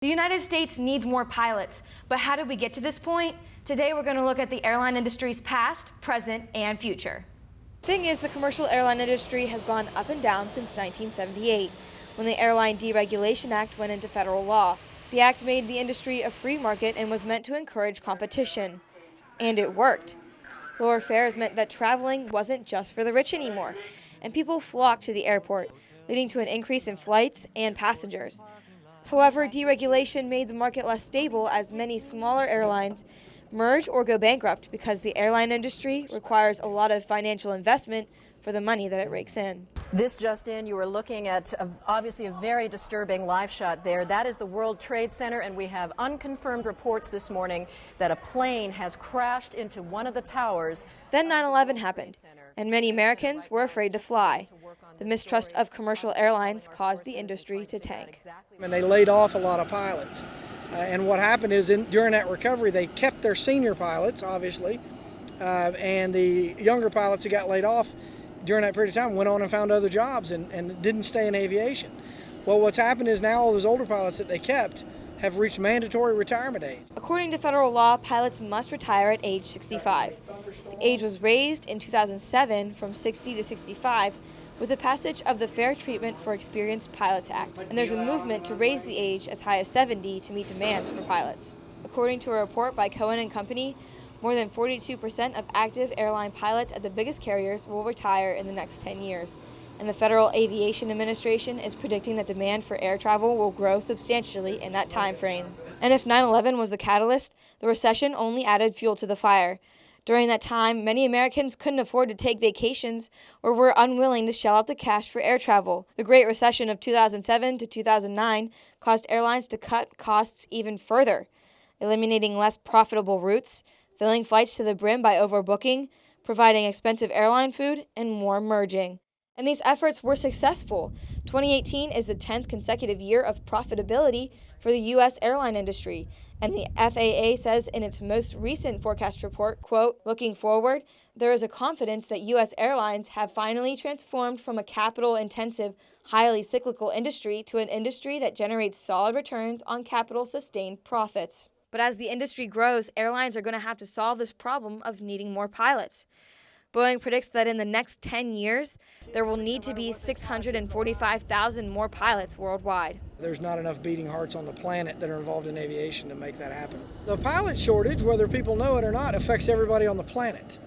The United States needs more pilots, but how did we get to this point? Today we're going to look at the airline industry's past, present, and future. Thing is, the commercial airline industry has gone up and down since 1978, when the Airline Deregulation Act went into federal law. The act made the industry a free market and was meant to encourage competition. And it worked. Lower fares meant that traveling wasn't just for the rich anymore, and people flocked to the airport, leading to an increase in flights and passengers. However, deregulation made the market less stable as many smaller airlines merge or go bankrupt because the airline industry requires a lot of financial investment for the money that it rakes in. This just in, you were looking at obviously a very disturbing live shot there. That is the World Trade Center, and we have unconfirmed reports this morning that a plane has crashed into one of the towers. Then 9/11 happened, and many Americans were afraid to fly. The mistrust of commercial airlines caused the industry to tank. And they laid off a lot of pilots. And what happened is during that recovery, they kept their senior pilots, obviously, and the younger pilots that got laid off during that period of time went on and found other jobs and didn't stay in aviation. Well, what's happened is now all those older pilots that they kept have reached mandatory retirement age. According to federal law, pilots must retire at age 65. The age was raised in 2007 from 60 to 65 with the passage of the Fair Treatment for Experienced Pilots Act, and there's a movement to raise the age as high as 70 to meet demands for pilots. According to a report by Cohen and Company, more than 42% of active airline pilots at the biggest carriers will retire in the next 10 years, and the Federal Aviation Administration is predicting that demand for air travel will grow substantially in that time frame. And if 9/11 was the catalyst, the recession only added fuel to the fire. During that time, many Americans couldn't afford to take vacations or were unwilling to shell out the cash for air travel. The Great Recession of 2007 to 2009 caused airlines to cut costs even further, eliminating less profitable routes, filling flights to the brim by overbooking, providing expensive airline food, and more merging. And these efforts were successful. 2018 is the 10th consecutive year of profitability for the U.S. airline industry. And the FAA says in its most recent forecast report, quote, "Looking forward, there is a confidence that U.S. airlines have finally transformed from a capital-intensive, highly cyclical industry to an industry that generates solid returns on capital-sustained profits." But as the industry grows, airlines are going to have to solve this problem of needing more pilots. Boeing predicts that in the next 10 years, there will need to be 645,000 more pilots worldwide. There's not enough beating hearts on the planet that are involved in aviation to make that happen. The pilot shortage, whether people know it or not, affects everybody on the planet.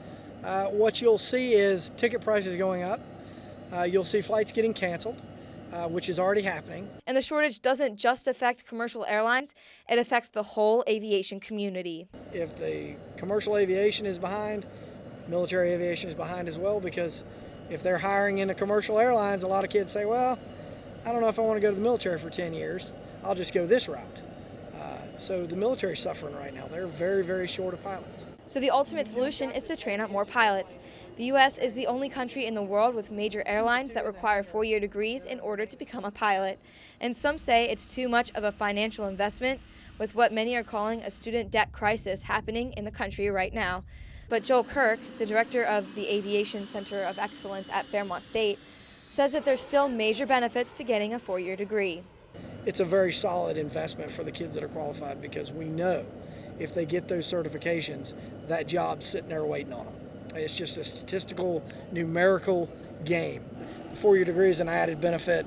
What you'll see is ticket prices going up. You'll see flights getting canceled, which is already happening. And the shortage doesn't just affect commercial airlines, it affects the whole aviation community. If the commercial aviation is behind, military aviation is behind as well, because if they're hiring into commercial airlines, a lot of kids say, well, I don't know if I want to go to the military for 10 years. I'll just go this route. So the military is suffering right now. They're very, very short of pilots. So the ultimate solution is to train up more pilots. The U.S. is the only country in the world with major airlines that require 4-year degrees in order to become a pilot. And some say it's too much of a financial investment, with what many are calling a student debt crisis happening in the country right now. But Joel Kirk, the director of the Aviation Center of Excellence at Fairmont State, says that there's still major benefits to getting a 4-year degree. It's a very solid investment for the kids that are qualified, because we know if they get those certifications, that job's sitting there waiting on them. It's just a statistical, numerical game. The 4-year degree is an added benefit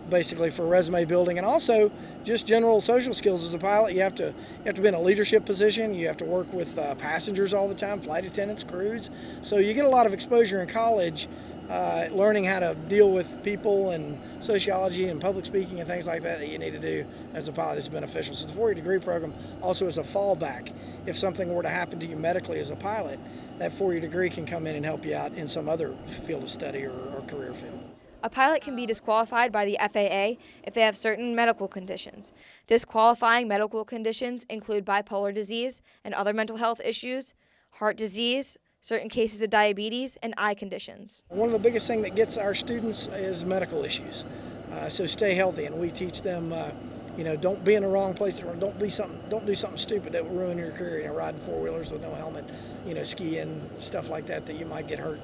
basically for resume building, and also just general social skills. As a pilot, you have to be in a leadership position. You have to work with passengers all the time, flight attendants, crews. So you get a lot of exposure in college, learning how to deal with people and sociology and public speaking and things like that you need to do as a pilot. Is beneficial. So the 4-year degree program also is a fallback. If something were to happen to you medically as a pilot, that 4-year degree can come in and help you out in some other field of study or career field. A pilot can be disqualified by the FAA if they have certain medical conditions. Disqualifying medical conditions include bipolar disease and other mental health issues, heart disease, certain cases of diabetes, and eye conditions. One of the biggest things that gets our students is medical issues. So stay healthy, and we teach them, don't be in the wrong place, don't do something stupid that will ruin your career. Riding 4-wheelers with no helmet, skiing, stuff like that you might get hurt.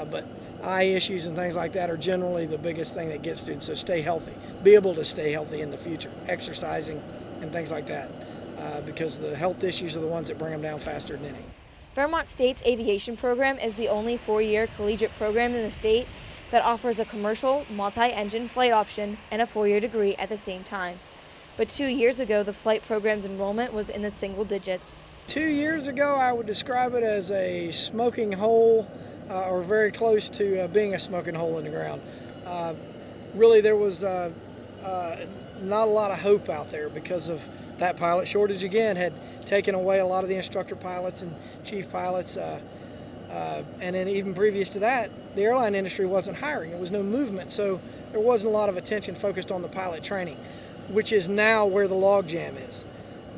But eye issues and things like that are generally the biggest thing that gets students. So stay healthy. Be able to stay healthy in the future. Exercising and things like that, because the health issues are the ones that bring them down faster than any. Fairmont State's aviation program is the only 4-year collegiate program in the state that offers a commercial, multi-engine flight option and a 4-year degree at the same time. But 2 years ago, the flight program's enrollment was in the single digits. 2 years ago, I would describe it as a smoking hole, or very close to being a smoking hole in the ground. Really, there was not a lot of hope out there because of that pilot shortage. Again, had taken away a lot of the instructor pilots and chief pilots, and then even previous to that, the airline industry wasn't hiring. There was no movement, so there wasn't a lot of attention focused on the pilot training, which is now where the logjam is.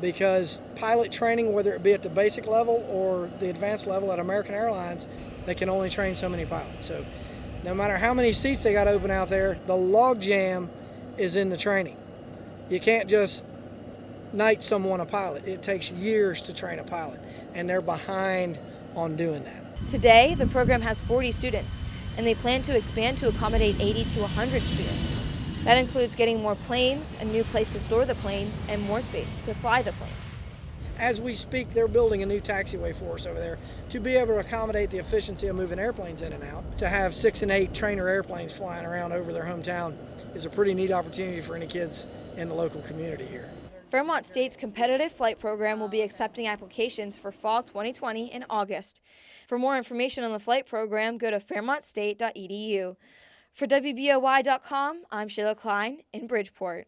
Because pilot training, whether it be at the basic level or the advanced level at American Airlines, they can only train so many pilots. So no matter how many seats they got open out there, the logjam is in the training. You can't just knight someone a pilot. It takes years to train a pilot, and they're behind on doing that. Today, the program has 40 students, and they plan to expand to accommodate 80 to 100 students. That includes getting more planes, a new place to store the planes, and more space to fly the planes. As we speak, they're building a new taxiway for us over there to be able to accommodate the efficiency of moving airplanes in and out. To have 6 and 8 trainer airplanes flying around over their hometown is a pretty neat opportunity for any kids in the local community here. Fairmont State's competitive flight program will be accepting applications for fall 2020 in August. For more information on the flight program, go to fairmontstate.edu. For WBOY.com, I'm Sheila Klein in Bridgeport.